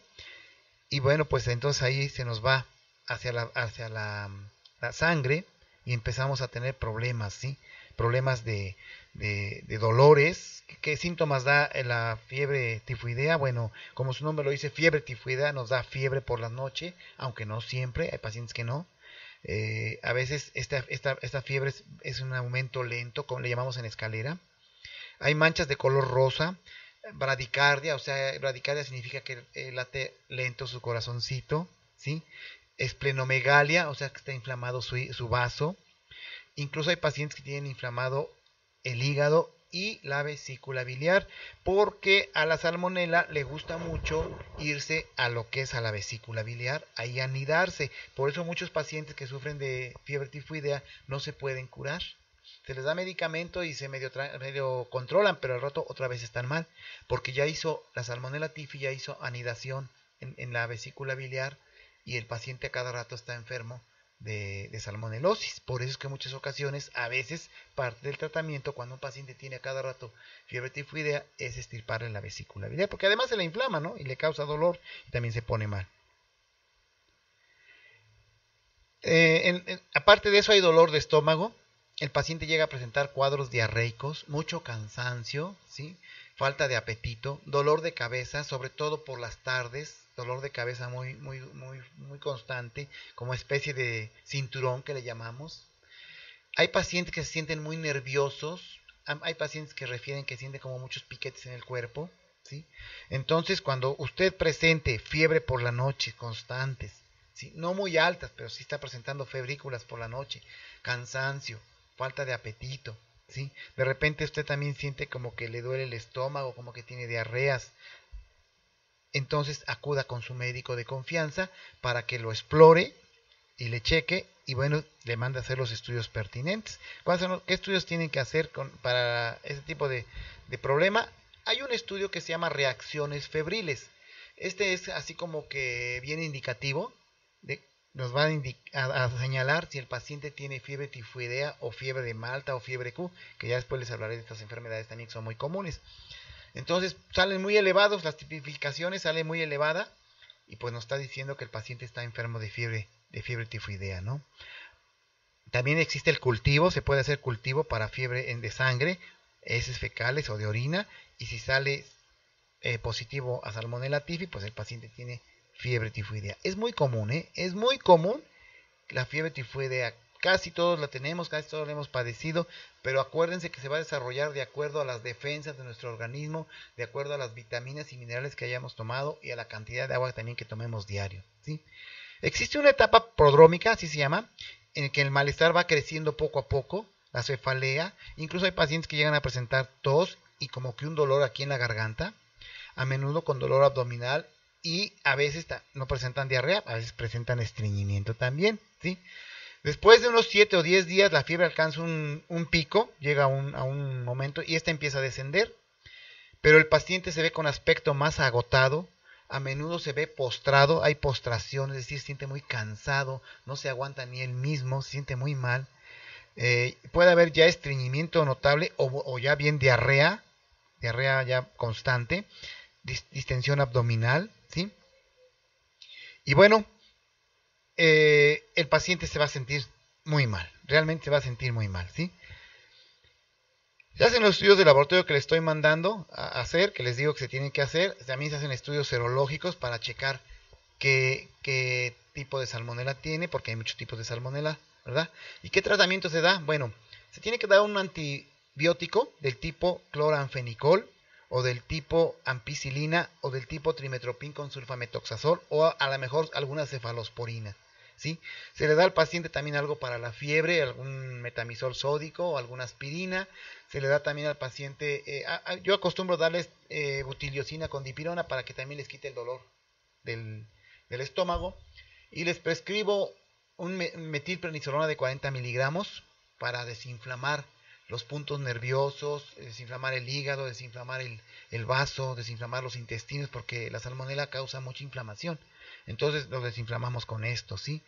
y bueno, pues entonces ahí se nos va hacia la sangre y empezamos a tener problemas, ¿sí? Problemas de dolores. ¿Qué síntomas da la fiebre tifoidea? Bueno, como su nombre lo dice, fiebre tifoidea nos da fiebre por la noche, aunque no siempre, hay pacientes que no. A veces esta fiebre es un aumento lento, como le llamamos en escalera. Hay manchas de color rosa, bradicardia, o sea, bradicardia significa que late lento su corazoncito, ¿sí? Esplenomegalia, o sea que está inflamado su vaso. Incluso hay pacientes que tienen inflamado el hígado y la vesícula biliar, porque a la salmonela le gusta mucho irse a lo que es a la vesícula biliar, ahí anidarse. Por eso muchos pacientes que sufren de fiebre tifoidea no se pueden curar. Se les da medicamento y se medio controlan, pero al rato otra vez están mal, porque la Salmonella typhi ya hizo anidación en la vesícula biliar y el paciente a cada rato está enfermo de salmonelosis. Por eso es que en muchas ocasiones, a veces, parte del tratamiento cuando un paciente tiene a cada rato fiebre tifoidea es extirparle la vesícula biliar, porque además se la inflama, ¿no? Y le causa dolor y también se pone mal. Aparte de eso hay dolor de estómago, el paciente llega a presentar cuadros diarreicos, mucho cansancio, ¿sí? Falta de apetito, dolor de cabeza, sobre todo por las tardes, dolor de cabeza muy constante, como especie de cinturón que le llamamos. Hay pacientes que se sienten muy nerviosos, hay pacientes que refieren que sienten como muchos piquetes en el cuerpo, ¿sí? Entonces, cuando usted presente fiebre por la noche constantes, ¿sí? No muy altas, pero sí está presentando febrículas por la noche, cansancio, falta de apetito, ¿sí? De repente usted también siente como que le duele el estómago, como que tiene diarreas. Entonces acuda con su médico de confianza para que lo explore y le cheque y bueno, le manda a hacer los estudios pertinentes. ¿Qué estudios tienen que hacer para ese tipo de problema? Hay un estudio que se llama reacciones febriles. Este es así como que bien indicativo, nos va a señalar si el paciente tiene fiebre tifoidea o fiebre de Malta o fiebre Q, que ya después les hablaré de estas enfermedades también que son muy comunes. Entonces salen muy elevados, las tipificaciones salen muy elevada y pues nos está diciendo que el paciente está enfermo de fiebre tifoidea, ¿no? También existe el cultivo, se puede hacer cultivo para fiebre de sangre, heces fecales o de orina, y si sale positivo a Salmonella typhi, pues el paciente tiene fiebre tifoidea. Es muy común, es muy común la fiebre tifoidea. Casi todos la tenemos, casi todos la hemos padecido, pero acuérdense que se va a desarrollar de acuerdo a las defensas de nuestro organismo, de acuerdo a las vitaminas y minerales que hayamos tomado y a la cantidad de agua también que tomemos diario, ¿sí? Existe una etapa prodrómica, así se llama, en la que el malestar va creciendo poco a poco, la cefalea, incluso hay pacientes que llegan a presentar tos y como que un dolor aquí en la garganta, a menudo con dolor abdominal y a veces no presentan diarrea, a veces presentan estreñimiento también, ¿sí? Después de unos 7 o 10 días la fiebre alcanza un pico, llega a un momento y esta empieza a descender, pero el paciente se ve con aspecto más agotado, a menudo se ve postrado, hay postración, es decir, se siente muy cansado, no se aguanta ni él mismo, se siente muy mal, puede haber ya estreñimiento notable o ya bien diarrea ya constante, distensión abdominal, ¿sí? Y bueno, el paciente se va a sentir muy mal, realmente se va a sentir muy mal, ¿sí? Se hacen los estudios de laboratorio que les estoy mandando a hacer, que les digo que se tienen que hacer, también se hacen estudios serológicos para checar qué tipo de salmonela tiene, porque hay muchos tipos de salmonela, ¿verdad? ¿Y qué tratamiento se da? Bueno, se tiene que dar un antibiótico del tipo cloranfenicol, o del tipo ampicilina, o del tipo trimetoprim con sulfametoxazol, o a lo mejor alguna cefalosporina, ¿sí? Se le da al paciente también algo para la fiebre, algún metamizol sódico o alguna aspirina. Se le da también al paciente, yo acostumbro darles butiliocina con dipirona para que también les quite el dolor del estómago. Y les prescribo un metilprednisolona de 40 miligramos para desinflamar los puntos nerviosos, desinflamar el hígado, desinflamar el vaso, desinflamar los intestinos, porque la salmonela causa mucha inflamación. Entonces lo desinflamamos con esto, ¿sí?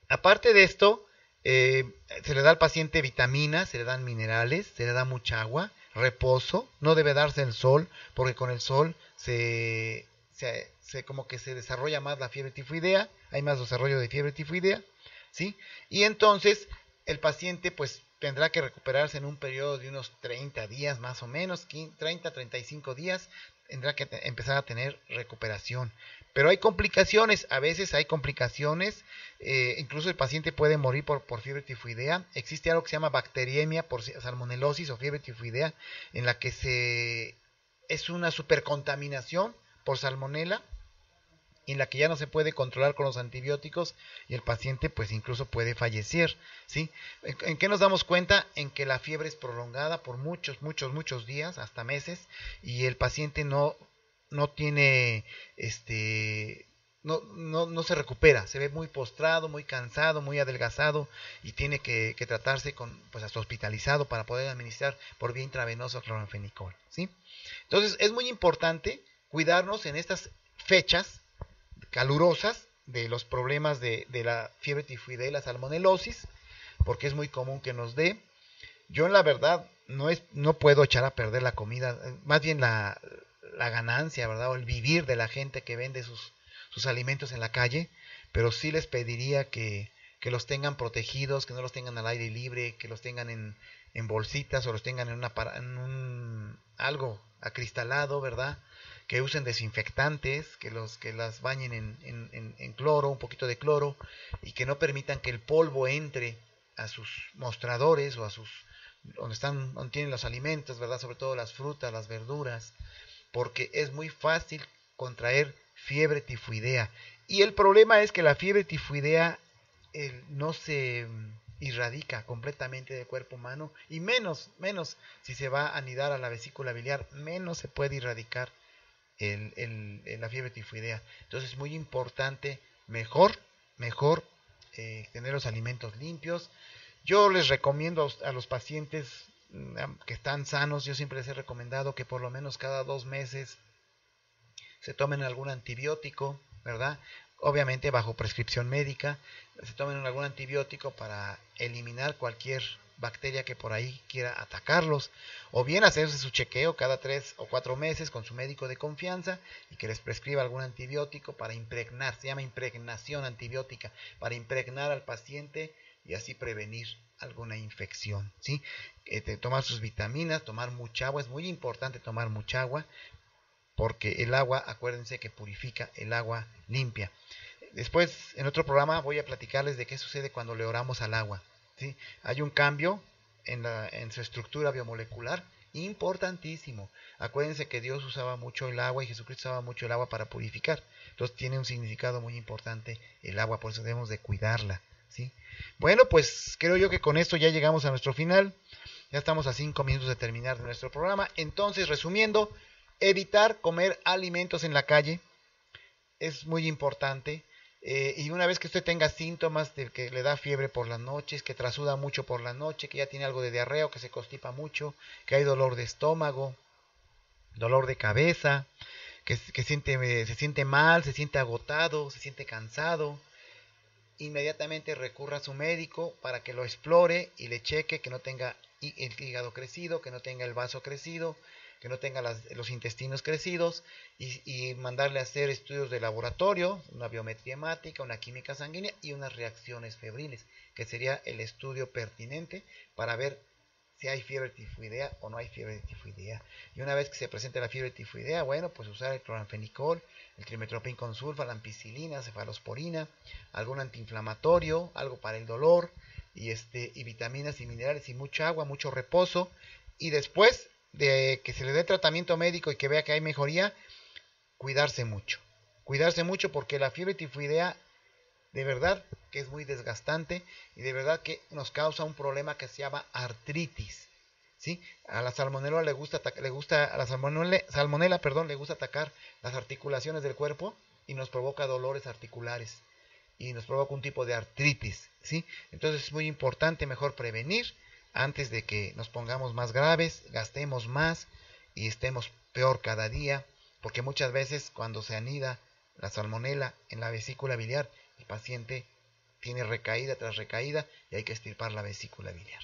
Aparte de esto, se le da al paciente vitaminas, se le dan minerales, se le da mucha agua, reposo, no debe darse el sol, porque con el sol como que se desarrolla más la fiebre tifoidea, hay más desarrollo de fiebre tifoidea, ¿sí? Y entonces el paciente pues tendrá que recuperarse en un periodo de unos 30 días más o menos, 30, 35 días, tendrá que empezar a tener recuperación. Pero hay complicaciones, a veces hay complicaciones, incluso el paciente puede morir por fiebre tifoidea. Existe algo que se llama bacteriemia por salmonelosis o fiebre tifoidea, en la que es una supercontaminación por salmonela, en la que ya no se puede controlar con los antibióticos y el paciente pues incluso puede fallecer, ¿sí? ¿En qué nos damos cuenta? En que la fiebre es prolongada por muchos días, hasta meses, y el paciente no tiene, no se recupera, se ve muy postrado, muy cansado, muy adelgazado y tiene que tratarse pues hasta hospitalizado para poder administrar por vía intravenosa cloranfenicol, ¿sí? Entonces es muy importante cuidarnos en estas fechas calurosas los problemas de la fiebre tifoidea y la salmonelosis, porque es muy común que nos dé. Yo en la verdad no puedo echar a perder la comida, más bien la ganancia, ¿verdad? O el vivir de la gente que vende sus alimentos en la calle, pero sí les pediría que los tengan protegidos, que no los tengan al aire libre, que los tengan en bolsitas o los tengan en algo acristalado, ¿verdad? Que usen desinfectantes, que las bañen en cloro, un poquito de cloro, y que no permitan que el polvo entre a sus mostradores o a donde tienen los alimentos, ¿verdad? Sobre todo las frutas, las verduras, porque es muy fácil contraer fiebre tifoidea. Y el problema es que la fiebre tifoidea no se irradica completamente del cuerpo humano, y menos si se va a anidar a la vesícula biliar, menos se puede erradicar la fiebre tifoidea. Entonces es muy importante, mejor tener los alimentos limpios. Yo les recomiendo a los pacientes que están sanos, yo siempre les he recomendado que por lo menos cada 2 meses se tomen algún antibiótico, ¿verdad? Obviamente bajo prescripción médica, se tomen algún antibiótico para eliminar cualquier bacteria que por ahí quiera atacarlos, o bien hacerse su chequeo cada 3 o 4 meses con su médico de confianza y que les prescriba algún antibiótico para impregnar, se llama impregnación antibiótica, para impregnar al paciente y así prevenir alguna infección, ¿sí? Tomar sus vitaminas, tomar mucha agua, es muy importante tomar mucha agua, porque el agua, acuérdense que purifica el agua limpia. Después, en otro programa, voy a platicarles de qué sucede cuando le oramos al agua, ¿sí? Hay un cambio en su estructura biomolecular importantísimo. Acuérdense que Dios usaba mucho el agua y Jesucristo usaba mucho el agua para purificar. Entonces tiene un significado muy importante el agua, por eso debemos de cuidarla, ¿sí? Bueno, pues creo yo que con esto ya llegamos a nuestro final. Ya estamos a 5 minutos de terminar nuestro programa. Entonces, resumiendo, evitar comer alimentos en la calle es muy importante. Y una vez que usted tenga síntomas de que le da fiebre por las noches, que trasuda mucho por la noche, que ya tiene algo de diarrea o que se constipa mucho, que hay dolor de estómago, dolor de cabeza, que se siente mal, se siente agotado, se siente cansado, inmediatamente recurra a su médico para que lo explore y le cheque que no tenga el hígado crecido, que no tenga el vaso crecido, que no tenga los intestinos crecidos, y mandarle a hacer estudios de laboratorio, una biometría hemática, una química sanguínea y unas reacciones febriles, que sería el estudio pertinente para ver si hay fiebre tifoidea o no hay fiebre tifoidea. Y una vez que se presente la fiebre tifoidea, bueno, pues usar el cloranfenicol, el trimestoprim con sulfa, la ampicilina, cefalosporina, algún antiinflamatorio, algo para el dolor, y vitaminas y minerales y mucha agua, mucho reposo. Y después de que se le dé tratamiento médico y que vea que hay mejoría, cuidarse mucho porque la fiebre tifoidea de verdad que es muy desgastante y de verdad que nos causa un problema que se llama artritis, ¿sí? A la salmonela le gusta atacar las articulaciones del cuerpo y nos provoca dolores articulares y nos provoca un tipo de artritis, ¿sí? Entonces es muy importante mejor prevenir antes de que nos pongamos más graves, gastemos más y estemos peor cada día, porque muchas veces cuando se anida la salmonela en la vesícula biliar, el paciente tiene recaída tras recaída y hay que extirpar la vesícula biliar.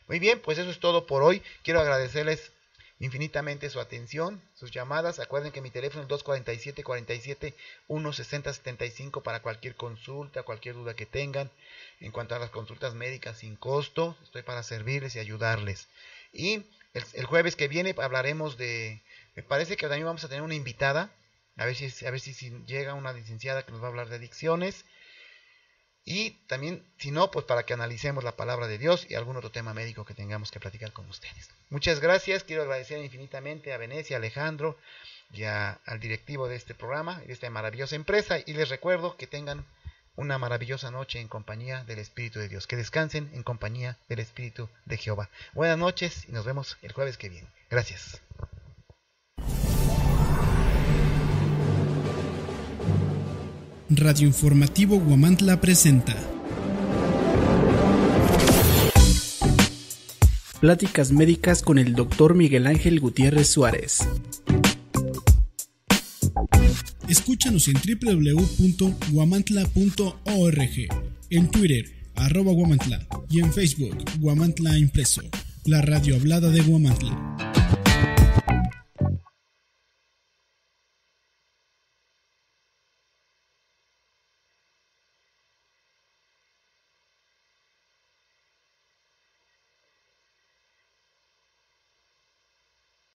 Muy bien, pues eso es todo por hoy. Quiero agradecerles infinitamente su atención, sus llamadas. Acuerden que mi teléfono es 247-160-75 para cualquier consulta, cualquier duda que tengan. En cuanto a las consultas médicas sin costo, estoy para servirles y ayudarles. Y el jueves que viene hablaremos me parece que también vamos a tener una invitada, a ver si llega una licenciada que nos va a hablar de adicciones. Y también, si no, pues para que analicemos la palabra de Dios y algún otro tema médico que tengamos que platicar con ustedes. Muchas gracias, quiero agradecer infinitamente a Venecia, a Alejandro y al directivo de este programa y de esta maravillosa empresa. Y les recuerdo que tengan una maravillosa noche en compañía del Espíritu de Dios. Que descansen en compañía del Espíritu de Jehová. Buenas noches y nos vemos el jueves que viene. Gracias. Radio Informativo Huamantla presenta Pláticas médicas con el Dr. Miguel Ángel Gutiérrez Suárez. Escúchanos en www.guamantla.org, en Twitter, @Guamantla, y en Facebook, Guamantla Impreso, la radio hablada de Guamantla.